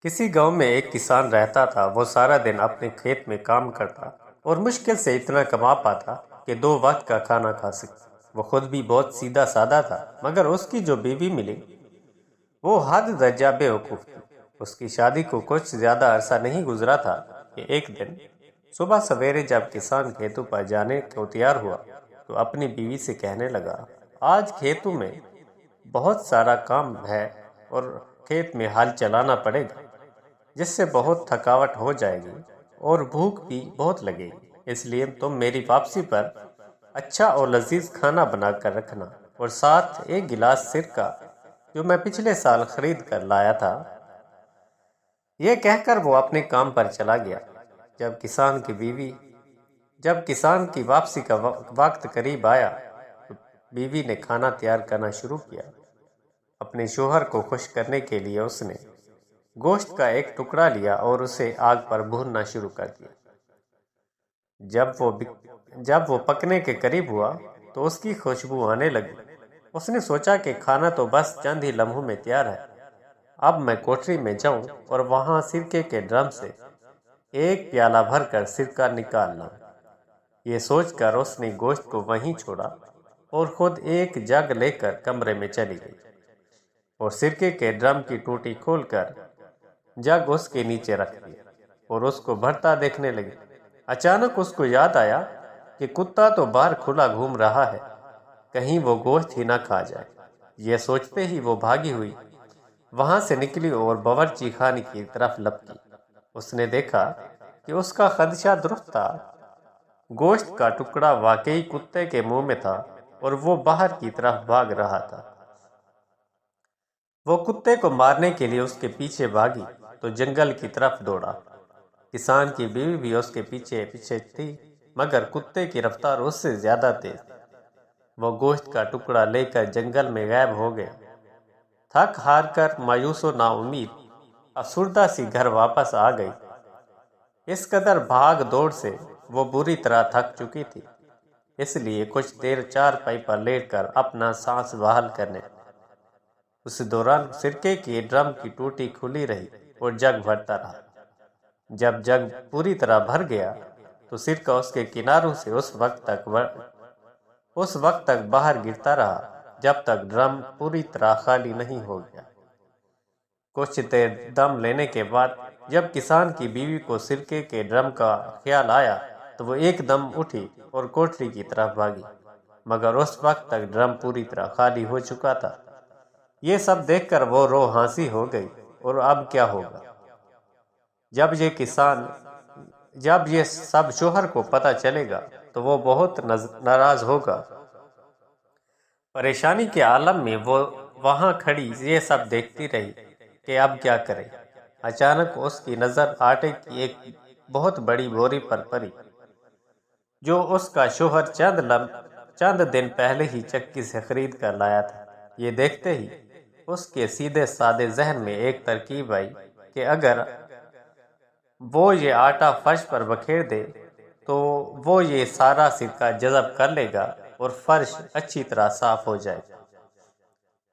کسی گاؤں میں ایک کسان رہتا تھا۔ وہ سارا دن اپنے کھیت میں کام کرتا اور مشکل سے اتنا کما پاتا کہ 2 وقت کا کھانا کھا سکتا۔ وہ خود بھی بہت سیدھا سادہ تھا، مگر اس کی جو بیوی ملی وہ حد درجہ بیوقوف تھی۔ اس کی شادی کو کچھ زیادہ عرصہ نہیں گزرا تھا کہ ایک دن صبح سویرے جب کسان کھیتوں پر جانے کو تیار ہوا تو اپنی بیوی سے کہنے لگا، آج کھیتوں میں بہت سارا کام ہے اور کھیت میں ہل چلانا پڑے گا، جس سے بہت تھکاوٹ ہو جائے گی اور بھوک بھی بہت لگے گی۔ اس لیے تم میری واپسی پر اچھا اور لذیذ کھانا بنا کر رکھنا، اور ساتھ ایک گلاس سرکہ جو میں پچھلے سال خرید کر لایا تھا۔ یہ کہہ کر وہ اپنے کام پر چلا گیا۔ جب کسان کی واپسی کا وقت قریب آیا تو بیوی نے کھانا تیار کرنا شروع کیا۔ اپنے شوہر کو خوش کرنے کے لیے اس نے گوشت کا ایک ٹکڑا لیا اور اسے آگ پر بھوننا شروع کر دیا۔ جب وہ پکنے کے قریب ہوا تو اس کی خوشبو آنے لگی۔ اس نے سوچا کہ کھانا تو بس چند ہی لمحوں میں تیار ہے، اب میں کوٹری میں جاؤں اور وہاں سرکے کے ڈرم سے ایک پیالہ بھر کر سرکہ نکال لاؤں۔ یہ سوچ کر اس نے گوشت کو وہیں چھوڑا اور خود ایک جگ لے کر کمرے میں چلی گئی اور سرکے کے ڈرم کی ٹوٹی کھول کر جگ اس کے نیچے رکھ دیا اور اس کو بھرتا دیکھنے لگی۔ اچانک اس کو یاد آیا کہ کتا تو باہر کھلا گھوم رہا ہے، کہیں وہ گوشت ہی نہ کھا جائے۔ یہ سوچتے ہی وہ بھاگی ہوئی وہاں سے نکلی اور باورچی خانے کی طرف لپکی۔ اس نے دیکھا کہ اس کا خدشہ درست تھا، گوشت کا ٹکڑا واقعی کتے کے منہ میں تھا اور وہ باہر کی طرف بھاگ رہا تھا۔ وہ کتے کو مارنے کے لیے اس کے پیچھے بھاگی تو جنگل کی طرف دوڑا۔ کسان کی بیوی بھی اس کے پیچھے پیچھے تھی، مگر کتے کی رفتار اس سے زیادہ تیز تھی۔ وہ گوشت کا ٹکڑا لے کر جنگل میں غائب ہو گیا۔ تھک ہار کر مایوس و نا امید افسردہ سی گھر واپس آ گئی۔ اس قدر بھاگ دوڑ سے وہ بری طرح تھک چکی تھی، اس لیے کچھ دیر چارپائی پر لیٹ کر اپنا سانس بحال کرنے لگی۔ اس دوران سرکے کے ڈرم کی ٹوٹی کھلی رہی اور جگ بھرتا رہا۔ جب جگ پوری طرح بھر گیا تو سرکہ اس کے کناروں سے اس وقت تک باہر گرتا رہا جب تک ڈرم پوری طرح خالی نہیں ہو گیا۔ کچھ دیر دم لینے کے بعد جب کسان کی بیوی کو سرکے کے ڈرم کا خیال آیا تو وہ ایک دم اٹھی اور کوٹری کی طرف بھاگی، مگر اس وقت تک ڈرم پوری طرح خالی ہو چکا تھا۔ یہ سب دیکھ کر وہ رو ہنسی ہو گئی۔ اور اب کیا ہوگا؟ جب یہ سب شوہر کو پتہ چلے گا تو وہ بہت ناراض ہوگا۔ پریشانی کے عالم میں وہ وہاں کھڑی یہ سب دیکھتی رہی کہ اب کیا کرے۔ اچانک اس کی نظر آٹے کی ایک بہت بڑی بوری پر پڑی جو اس کا شوہر چند دن پہلے ہی چکی سے خرید کر لایا تھا۔ یہ دیکھتے ہی اس کے سیدھے سادے ذہن میں ایک ترکیب آئی کہ اگر وہ یہ آٹا فرش پر بکھیر دے تو وہ یہ سارا سرکہ جذب کر لے گا اور فرش اچھی طرح صاف ہو جائے گا۔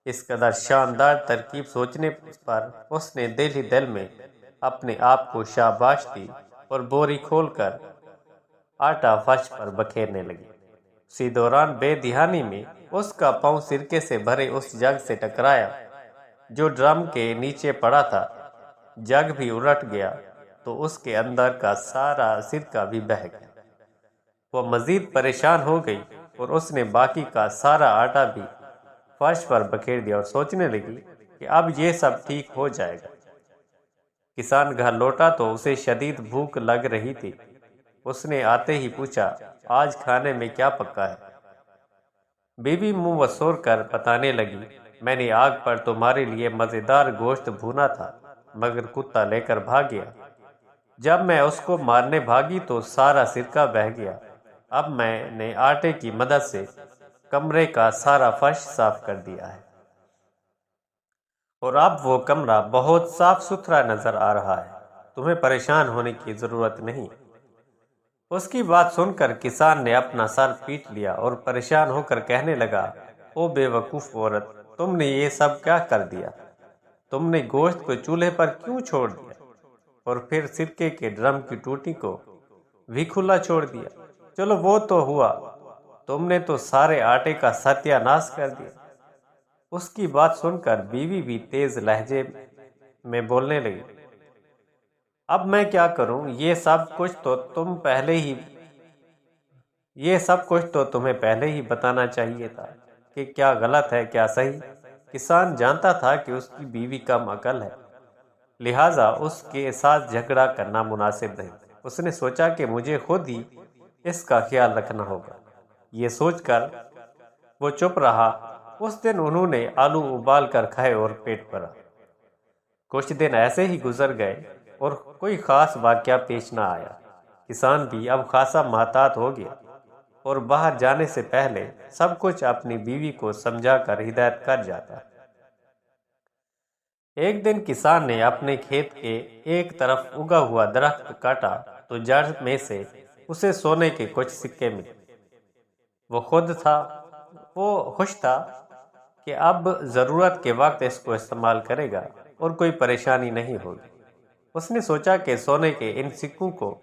اس قدر شاندار ترکیب سوچنے پر اس نے دل ہی دل میں اپنے آپ کو شاباش دی اور بوری کھول کر آٹا فرش پر بکھیرنے لگی۔ اسی دوران بے دہانی میں اس کا پاؤں سرکے سے بھرے اس جگ سے ٹکرایا جو ڈرم کے نیچے پڑا تھا۔ جگ بھی الٹ گیا تو اس کے اندر کا سارا سرکہ بھی بہہ گیا۔ وہ مزید پریشان ہو گئی اور اس نے باقی کا سارا آٹا بھی فرش پر بکھیر دیا اور سوچنے لگی کہ اب یہ سب ٹھیک ہو جائے گا۔ کسان گھر لوٹا تو اسے شدید بھوک لگ رہی تھی۔ اس نے آتے ہی پوچھا، آج کھانے میں کیا پکا ہے؟ بیوی منہ وسور کر بتانے لگی، میں نے آگ پر تمہارے لیے مزیدار گوشت بھونا تھا، مگر کتا لے کر بھاگ گیا۔ جب میں اس کو مارنے بھاگی تو سارا سرکہ بہہ گیا۔ اب میں نے آٹے کی مدد سے کمرے کا سارا فرش صاف کر دیا ہے اور اب وہ کمرہ بہت صاف ستھرا نظر آ رہا ہے، تمہیں پریشان ہونے کی ضرورت نہیں۔ اس کی بات سن کر کسان نے اپنا سر پیٹ لیا اور پریشان ہو کر کہنے لگا، او بے وقوف عورت، تم نے یہ سب کیا کر دیا؟ تم نے گوشت کو چولہے پر کیوں چھوڑ دیا اور پھر سرکے کے ڈرم کی ٹوٹی کو بھی کھلا چھوڑ دیا؟ چلو وہ تو ہوا، تم نے تو سارے آٹے کا ستیہ ناش کر دیا۔ اس کی بات سن کر بیوی بھی تیز لہجے میں بولنے لگی، اب میں کیا کروں؟ یہ سب کچھ تو تمہیں پہلے ہی بتانا چاہیے تھا کہ کیا غلط ہے کیا صحیح۔ کسان جانتا تھا کہ اس کی بیوی کم عقل ہے، لہٰذا اس کے ساتھ جھگڑا کرنا مناسب نہیں۔ اس نے سوچا کہ مجھے خود ہی اس کا خیال رکھنا ہوگا۔ یہ سوچ کر وہ چپ رہا۔ اس دن انہوں نے آلو ابال کر کھائے اور پیٹ بھرا۔ کچھ دن ایسے ہی گزر گئے اور کوئی خاص واقعہ پیش نہ آیا۔ کسان بھی اب خاصا محتاط ہو گیا اور باہر جانے سے پہلے سب کچھ اپنی بیوی کو سمجھا کر ہدایت کر جاتا۔ ایک دن کسان نے اپنے کھیت کے ایک طرف اگا ہوا درخت کاٹا تو جڑ میں سے اسے سونے کے کچھ سکے ملے۔ وہ خوش تھا کہ اب ضرورت کے وقت اس کو استعمال کرے گا اور کوئی پریشانی نہیں ہوگی۔ اس نے سوچا کہ سونے کے ان سکوں کو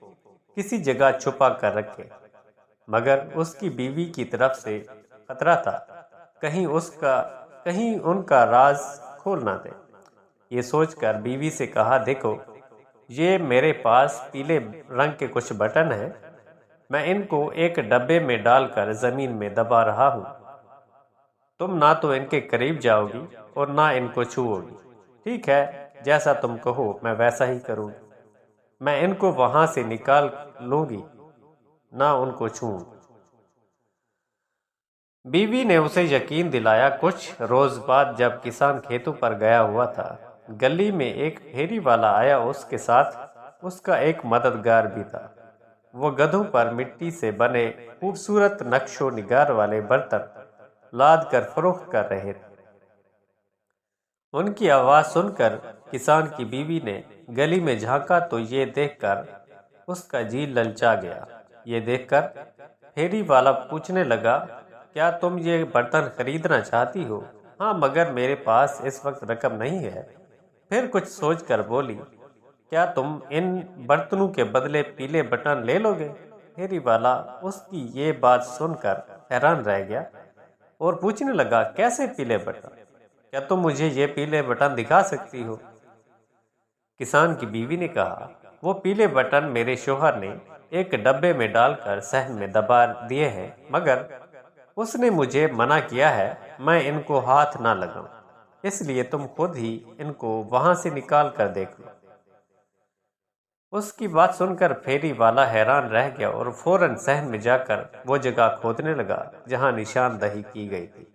کسی جگہ چھپا کر رکھے، مگر اس کی بیوی کی طرف سے خطرہ تھا، کہیں ان کا راز کھول نہ دے۔ یہ سوچ کر بیوی سے کہا، دیکھو یہ میرے پاس پیلے رنگ کے کچھ بٹن ہیں، میں ان کو ایک ڈبے میں ڈال کر زمین میں دبا رہا ہوں۔ تم نہ تو ان کے قریب جاؤ گی اور نہ ان کو چھوؤ گی۔ ٹھیک ہے، جیسا تم کہو میں ویسا ہی کروں گی۔ میں ان کو وہاں سے نکال لوں گی، نہ ان کو چھوؤں گی۔ بیوی نے اسے یقین دلایا۔ کچھ روز بعد جب کسان کھیتوں پر گیا ہوا تھا، گلی میں ایک پھیری والا آیا۔ اس کے ساتھ اس کا ایک مددگار بھی تھا۔ وہ گدھوں پر مٹی سے بنے خوبصورت نقش و نگار والے برتن لاد کر فروخت کر رہے تھے۔ ان کی آواز سن کر کسان کی بیوی نے گلی میں جھانکا تو یہ دیکھ کر اس کا جی للچا گیا۔ یہ دیکھ کر پھیری والا پوچھنے لگا، کیا تم یہ برتن خریدنا چاہتی ہو؟ ہاں، مگر میرے پاس اس وقت رقم نہیں ہے۔ پھر کچھ سوچ کر بولی، کیا تم ان برتنوں کے بدلے پیلے بٹن لے لو گے؟ پھیری والا اس کی یہ بات سن کر حیران رہ گیا اور پوچھنے لگا، کیسے پیلے بٹن؟ کیا تم مجھے یہ پیلے بٹن دکھا سکتی ہو؟ کسان کی بیوی نے کہا، وہ پیلے بٹن میرے شوہر نے ایک ڈبے میں ڈال کر صحن میں دبا دیے ہیں، مگر اس نے مجھے منع کیا ہے میں ان کو ہاتھ نہ لگاؤں، اس لیے تم خود ہی ان کو وہاں سے نکال کر دیکھ لو۔ اس کی بات سن کر پھیری والا حیران رہ گیا اور فوراً صحن میں جا کر وہ جگہ کھودنے لگا جہاں نشاندہی کی گئی تھی۔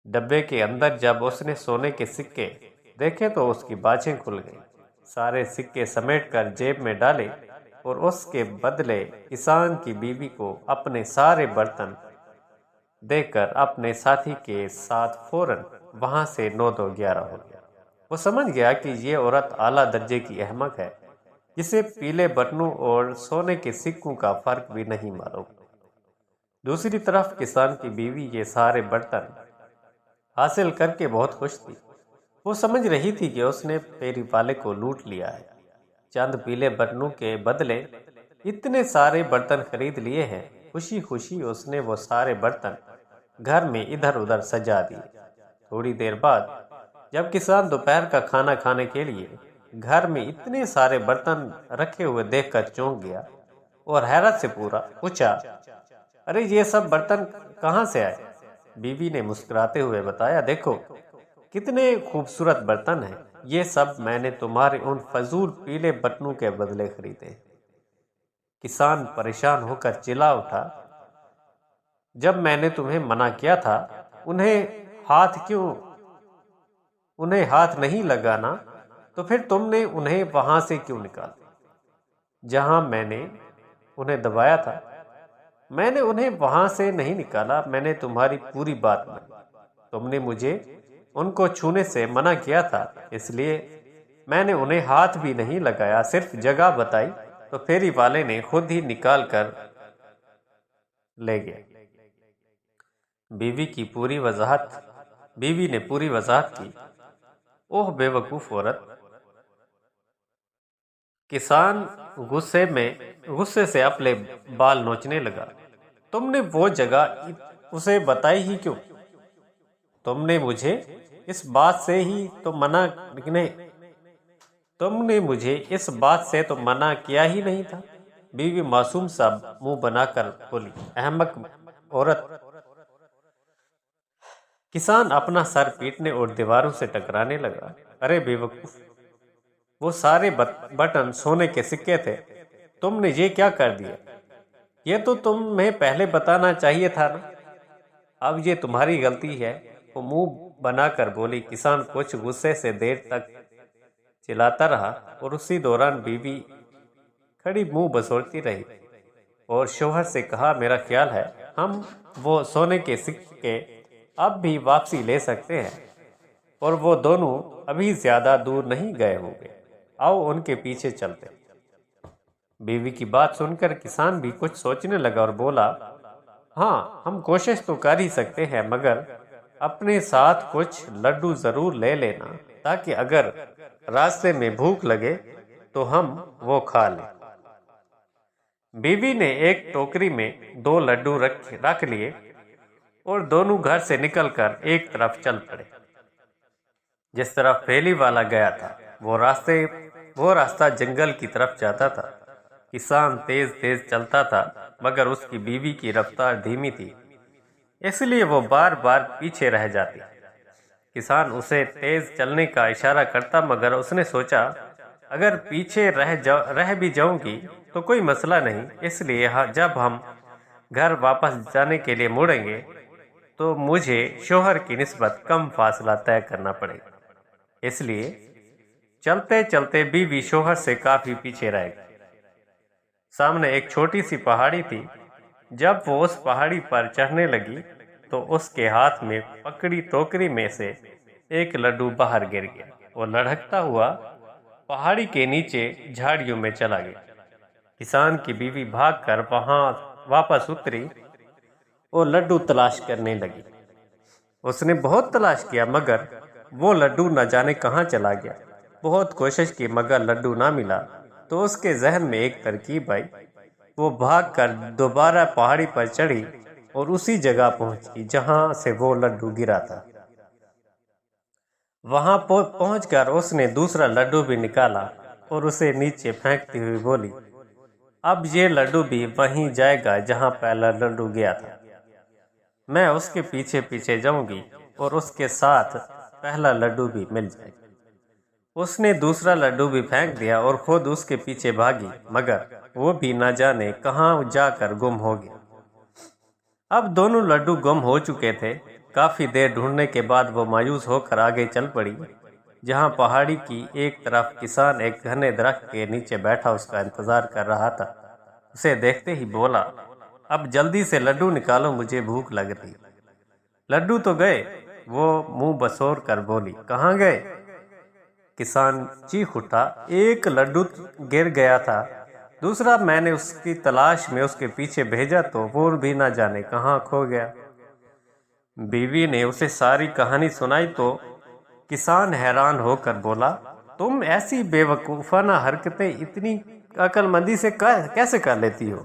ڈبے کے اندر جب اس نے سونے کے سکے دیکھے تو اس کی باچیں کھل گئیں۔ سارے سکے سمیٹ کر جیب میں ڈالے اور اس کے بدلے کسان کی بیوی کو اپنے سارے برتن دے کر اپنے ساتھی کے ساتھ فوراً وہاں سے 9-2-11 ہو گیا۔ وہ سمجھ گیا کہ یہ عورت اعلیٰ درجے کی احمق ہے، جسے پیلے بٹنوں اور سونے کے سکوں کا فرق بھی نہیں معلوم۔ دوسری طرف کسان کی بیوی یہ سارے برتن حاصل کر کے بہت خوش تھی۔ وہ سمجھ رہی تھی کہ اس نے پھیری والے کو لوٹ لیا ہے۔ چند پیلے بٹنوں کے بدلے اتنے سارے برتن خرید لیے ہیں۔ خوشی خوشی اس نے وہ سارے برتن گھر میں ادھر ادھر سجا دیے۔ تھوڑی دیر بعد جب کسان دوپہر کا کھانا کھانے کے لیے گھر میں اتنے سارے برتن رکھے ہوئے دیکھ کر چونک گیا اور حیرت سے پوچھا، ارے یہ سب برتن کہاں سے آئے؟ بیوی نے مسکراتے ہوئے بتایا، دیکھو کتنے خوبصورت برتن ہیں، یہ سب میں نے تمہارے ان فضول پیلے بٹنوں کے بدلے خریدے۔ کسان پریشان ہو کر چلا اٹھا، جب میں نے تمہیں منع کیا تھا انہیں ہاتھ نہیں لگانا، تو پھر تم نے انہیں وہاں سے کیوں نکالا جہاں میں نے انہیں دبایا تھا؟ میں نے انہیں وہاں سے نہیں نکالا، میں نے تمہاری پوری بات مانی۔ تم نے مجھے ان کو چھونے سے منع کیا تھا، اس لیے میں نے انہیں ہاتھ بھی نہیں لگایا، صرف جگہ بتائی تو پھیری والے نے خود ہی نکال کر لے گیا۔ بیوی نے پوری وضاحت کی، اوہ بیوقوف عورت! کسان غصے سے اپنے بال نوچنے لگا۔ تم نے وہ جگہ اسے بتائی ہی کیوں؟ تم نے مجھے اس بات سے تو منع کیا ہی نہیں تھا۔ بیوی معصوم سا منہ بنا کر بولی، احمق عورت! کسان اپنا سر پیٹنے اور دیواروں سے ٹکرانے لگا۔ ارے بیوقوف! وہ سارے بٹن سونے کے سکے تھے، تم نے یہ کیا کر دیا؟ یہ تو تمہیں پہلے بتانا چاہیے تھا نا۔ اب یہ تمہاری غلطی ہے، وہ منہ بنا کر بولی۔ کسان کچھ غصے سے دیر تک چلاتا رہا اور اسی دوران بیوی کھڑی منہ بسوڑتی رہی اور شوہر سے کہا، میرا خیال ہے ہم وہ سونے کے سکے اب بھی واپسی لے سکتے ہیں اور وہ دونوں ابھی زیادہ دور نہیں گئے ہوں گے، آؤ ان کے پیچھے چلتے۔ بیوی کی بات سن کر کسان بھی کچھ سوچنے لگا اور بولا، ہاں ہم کوشش تو کر ہی سکتے ہیں، مگر اپنے ساتھ کچھ لڈو ضرور لے لینا تاکہ اگر راستے میں بھوک لگے تو ہم وہ کھا لیں۔ بیوی نے ایک ٹوکری میں 2 لڈو رکھ لیے اور دونوں گھر سے نکل کر ایک طرف چل پڑے۔ جس طرف پھیلی والا گیا تھا وہ راستہ جنگل کی طرف جاتا تھا۔ کسان تیز چلتا تھا مگر اس کی بیوی کی رفتار دھیمی تھی، اس لیے وہ بار بار پیچھے رہ جاتی۔ کسان اسے تیز چلنے کا اشارہ کرتا مگر اس نے سوچا، اگر پیچھے رہ بھی جاؤں گی تو کوئی مسئلہ نہیں، اس لیے جب ہم گھر واپس جانے کے لیے مڑیں گے تو مجھے شوہر کی نسبت کم فاصلہ طے کرنا پڑے گا۔ اس لیے چلتے چلتے بیوی شوہر سے کافی پیچھے رہ گئی۔ سامنے ایک چھوٹی سی پہاڑی تھی۔ جب وہ اس پہاڑی پر چڑھنے لگی تو اس کے ہاتھ میں پکڑی ٹوکری میں سے ایک لڈو باہر گر گیا اور لڑھکتا ہوا پہاڑی کے نیچے جھاڑیوں میں چلا گیا۔ کسان کی بیوی بھاگ کر وہاں واپس اتری اور لڈو تلاش کرنے لگی۔ اس نے بہت تلاش کیا مگر وہ لڈو نہ جانے کہاں چلا گیا۔ بہت کوشش کی مگر لڈو نہ ملا تو اس کے ذہن میں ایک ترکیب آئی۔ وہ بھاگ کر دوبارہ پہاڑی پر چڑھی اور اسی جگہ پہنچی جہاں سے وہ لڈو گرا تھا۔ وہاں پہنچ کر اس نے دوسرا لڈو بھی نکالا اور اسے نیچے پھینکتی ہوئی بولی، اب یہ لڈو بھی وہیں جائے گا جہاں پہلا لڈو گیا تھا۔ میں اس کے پیچھے پیچھے جاؤں گی اور اس کے ساتھ پہلا لڈو بھی مل جائے گا۔ اس نے دوسرا لڈو بھی پھینک دیا اور خود اس کے پیچھے بھاگی مگر وہ بھی نہ جانے کہاں جا کر گم ہو گیا۔ اب دونوں لڈو گم ہو چکے تھے۔ کافی دیر ڈھونڈنے کے بعد وہ مایوس ہو کر آگے چل پڑی، جہاں پہاڑی کی ایک طرف کسان ایک گھنے درخت کے نیچے بیٹھا اس کا انتظار کر رہا تھا۔ اسے دیکھتے ہی بولا، اب جلدی سے لڈو نکالو، مجھے بھوک لگ رہی۔ لڈو تو گئے، وہ منہ بسور کر بولی، کہاں گئے؟ کسان چیخ اٹھا، ایک لڈو گر گیا تھا، دوسرا میں نے اس کی تلاش میں اس کے پیچھے بھیجا تو وہ بھی نہ جانے کہاں کھو گیا۔ بیوی نے اسے ساری کہانی سنائی تو کسان حیران ہو کر بولا، تم ایسی بے وقوفانہ حرکتیں اتنی عقل مندی سے کیسے کر لیتی ہو؟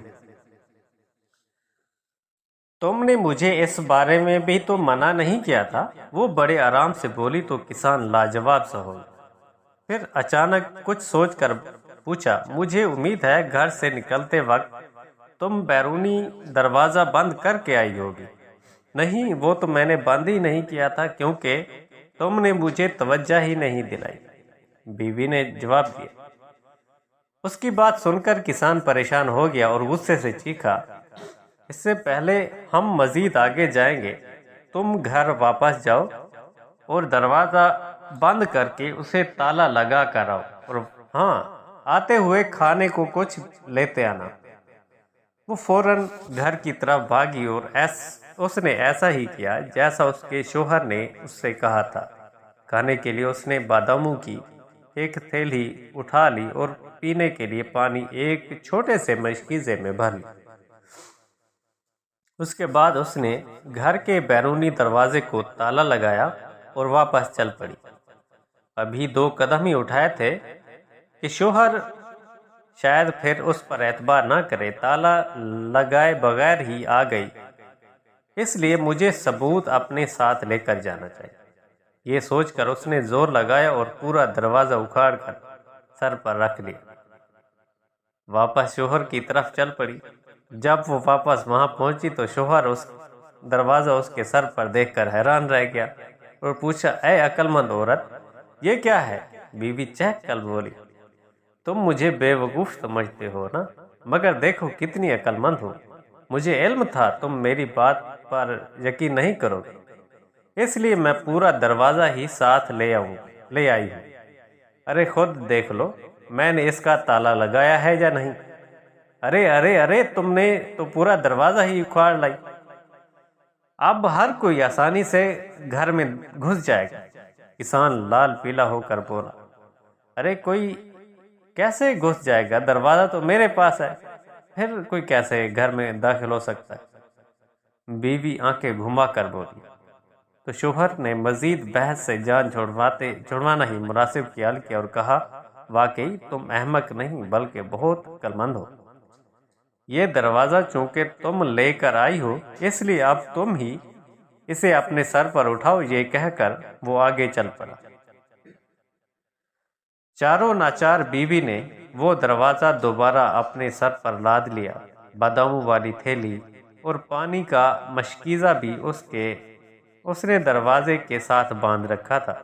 تم نے مجھے اس بارے میں بھی تو منع نہیں کیا تھا۔ وہ بڑے آرام سے بولی تو کسان لاجواب سا ہو گیا۔ پھر اچانک کچھ سوچ کر پوچھا، مجھے امید ہے گھر سے نکلتے وقت تم بیرونی دروازہ بند کر کے آئی ہوگی۔ نہیں، وہ تو میں نے بند ہی نہیں کیا تھا کیونکہ تم نے مجھے توجہ ہی نہیں دلائی، بیوی نے جواب دیا۔ اس کی بات سن کر کسان پریشان ہو گیا اور غصے سے چیخا، اس سے پہلے ہم مزید آگے جائیں گے تم گھر واپس جاؤ اور دروازہ بند کر کے اسے تالا لگا کر آؤ، اور ہاں، آتے ہوئے کھانے کو کچھ لیتے آنا۔ وہ فوراً گھر کی طرف بھاگی اور اس نے ایسا ہی کیا جیسا اس کے شوہر نے اس سے کہا تھا۔ کھانے کے لیے اس نے باداموں کی ایک تھیلی اٹھا لی اور پینے کے لیے پانی ایک چھوٹے سے مشکیزے میں بھر لی۔ اس کے بعد اس نے گھر کے بیرونی دروازے کو تالا لگایا اور واپس چل پڑی۔ ابھی 2 قدم ہی اٹھائے تھے کہ شوہر شاید پھر اس پر اعتبار نہ کرے، تالا لگائے بغیر ہی آ گئی، اس لیے مجھے ثبوت اپنے ساتھ لے کر جانا چاہیے۔ یہ سوچ کر اس نے زور لگایا اور پورا دروازہ اکھاڑ کر سر پر رکھ لیا۔ واپس شوہر کی طرف چل پڑی۔ جب وہ واپس وہاں پہنچی تو شوہر دروازہ اس کے سر پر دیکھ کر حیران رہ گیا اور پوچھا، اے عقل مند عورت، یہ کیا ہے؟ بیوی چہک کر بولی، تم مجھے بے وقوف سمجھتے ہو نا، مگر دیکھو کتنی عقل مند ہو۔ مجھے علم تھا تم میری بات پر یقین نہیں کرو گے، اس لیے میں پورا دروازہ ہی ساتھ لے آئی ہوں۔ ارے خود دیکھ لو، میں نے اس کا تالا لگایا ہے یا نہیں؟ ارے تم نے تو پورا دروازہ ہی اکھاڑ لائی۔ اب ہر کوئی آسانی سے گھر میں گھس جائے گا۔ کسان لال پیلا ہو کر بولا، ارے کوئی کیسے گھس جائے گا؟ دروازہ تو میرے پاس ہے، پھر کوئی کیسے گھر میں داخل ہو سکتا ہے؟ بیوی آنکھیں گھما کر بولی۔ تو شوہر نے مزید بحث سے جان چھڑوانا ہی مناسب خیال کیا اور کہا، واقعی تم احمق نہیں بلکہ بہت عقل مند ہو۔ یہ دروازہ چونکہ تم لے کر آئی ہو، اس لیے اب تم ہی اسے اپنے سر پر اٹھاؤ۔ یہ کہہ کر وہ آگے چل پڑا۔ چاروں ناچار بیوی نے وہ دروازہ دوبارہ اپنے سر پر لاد لیا۔ باداموں والی تھیلی اور پانی کا مشکیزہ بھی اس نے دروازے کے ساتھ باندھ رکھا تھا،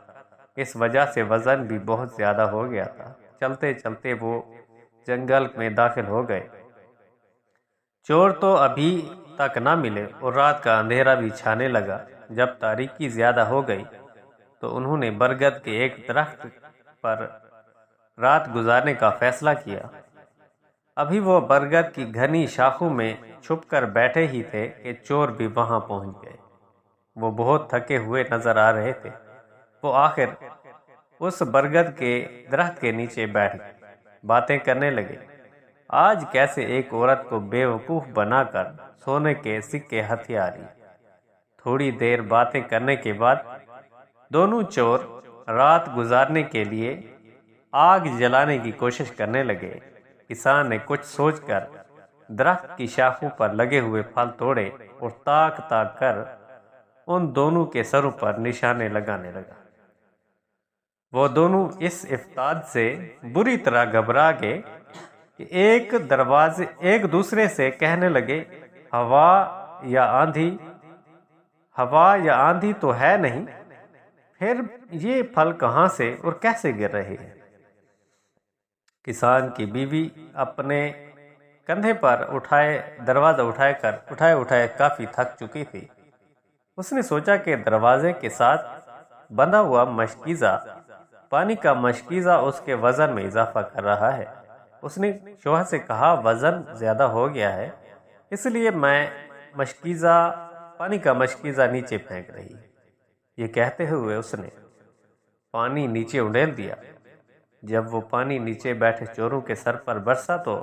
اس وجہ سے وزن بھی بہت زیادہ ہو گیا تھا۔ چلتے چلتے وہ جنگل میں داخل ہو گئے۔ چور تو ابھی تک نہ ملے اور رات کا اندھیرا بھی چھانے لگا۔ جب تاریکی زیادہ ہو گئی تو انہوں نے برگد کے ایک درخت پر رات گزارنے کا فیصلہ کیا۔ ابھی وہ برگد کی گھنی شاخوں میں چھپ کر بیٹھے ہی تھے کہ چور بھی وہاں پہنچ گئے۔ وہ بہت تھکے ہوئے نظر آ رہے تھے۔ وہ آخر اس برگد کے درخت کے نیچے بیٹھ گئے، باتیں کرنے لگے۔ آج کیسے ایک عورت کو بے وقوف بنا کر سونے کے سکے ہتھیار لی۔ تھوڑی دیر باتیں کرنے کے بعد دونوں چور رات گزارنے کے لیے آگ جلانے کی کوشش کرنے لگے۔ کسان نے کچھ سوچ کر درخت کی شاخوں پر لگے ہوئے پھل توڑے اور تاک تاک کر ان دونوں کے سروں پر نشانے لگانے لگا۔ وہ دونوں اس افتاد سے بری طرح گھبرا گئے کہ ایک دوسرے سے کہنے لگے، ہوا یا آندھی تو ہے نہیں، پھر یہ پھل کہاں سے اور کیسے گر رہے ہیں؟ کسان کی بیوی اپنے کندھے پر دروازہ اٹھائے کافی تھک چکی تھی۔ اس نے سوچا کہ دروازے کے ساتھ بندھا ہوا پانی کا مشکیزہ اس کے وزن میں اضافہ کر رہا ہے۔ اس نے شوہر سے کہا، وزن زیادہ ہو گیا ہے، اس لیے میں پانی کا مشکیزہ نیچے پھینک رہی۔ یہ کہتے ہوئے اس نے پانی نیچے اڈیل دیا۔ جب وہ پانی نیچے بیٹھے چوروں کے سر پر برسا تو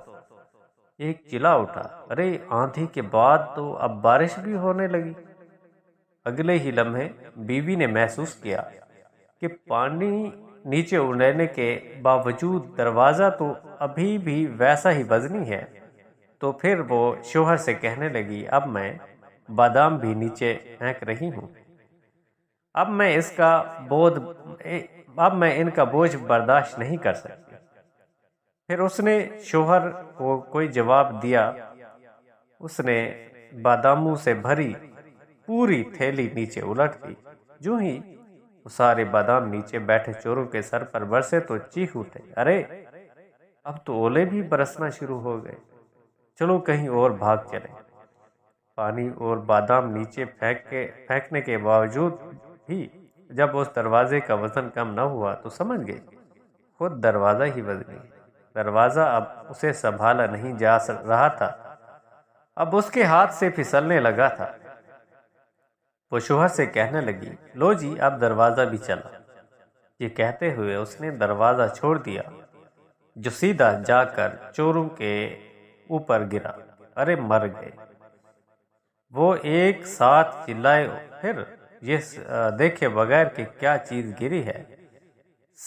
ایک چلا اٹھا، ارے آندھی کے بعد تو اب بارش بھی ہونے لگی۔ اگلے ہی لمحے بیوی نے محسوس کیا کہ پانی نیچے اڑنے کے باوجود دروازہ تو ابھی بھی ویسا ہی وزنی ہے۔ تو پھر وہ شوہر سے کہنے لگی، اب میں بادام بھی نیچے پھینک رہی ہوں، اب میں ان کا بوجھ برداشت نہیں کر سکتی۔ پھر اس نے شوہر کو کوئی جواب دیا۔ اس نے باداموں سے بھری پوری تھیلی نیچے الٹ دی۔ جو ہی وہ سارے بادام نیچے بیٹھے چوروں کے سر پر برسے تو چیخ اٹھے، ارے اب تو اولے بھی برسنا شروع ہو گئے، چلو کہیں اور بھاگ چلیں۔ پانی اور بادام نیچے پھینکنے کے باوجود بھی جب اس دروازے کا وزن کم نہ ہوا تو سمجھ گئے خود دروازہ ہی وزنی ہے۔ دروازہ اب اسے سنبھالا نہیں جا رہا تھا، اب اس کے ہاتھ سے پھسلنے لگا تھا۔ وہ شوہر سے کہنے لگی، لو جی اب دروازہ بھی چلا۔ یہ کہتے ہوئے اس نے دروازہ چھوڑ دیا جو سیدھا جا کر چوروں کے اوپر گرا۔ ارے مر گئے، وہ ایک ساتھ چلائے، پھر یہ دیکھے بغیر کہ کیا چیز گری ہے۔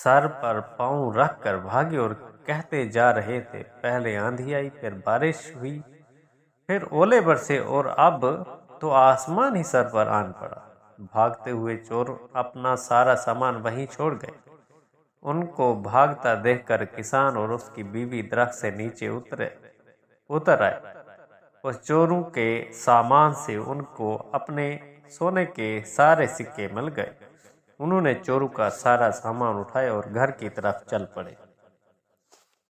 سر پر پاؤں رکھ کر بھاگے اور کہتے جا رہے تھے، پہلے آندھی آئی، پھر بارش ہوئی، پھر اولے برسے اور اب تو آسمان ہی سر پر آن پڑا۔ بھاگتے ہوئے چور اپنا سارا سامان وہیں چھوڑ گئے۔ ان کو بھاگتا دیکھ کر کسان اور اس کی بیوی درخت سے نیچے اتر آئے۔ اس چوروں کے سامان سے ان کو اپنے سونے کے سارے سکے مل گئے۔ انہوں نے چوروں کا سارا سامان اٹھایا اور گھر کی طرف چل پڑے۔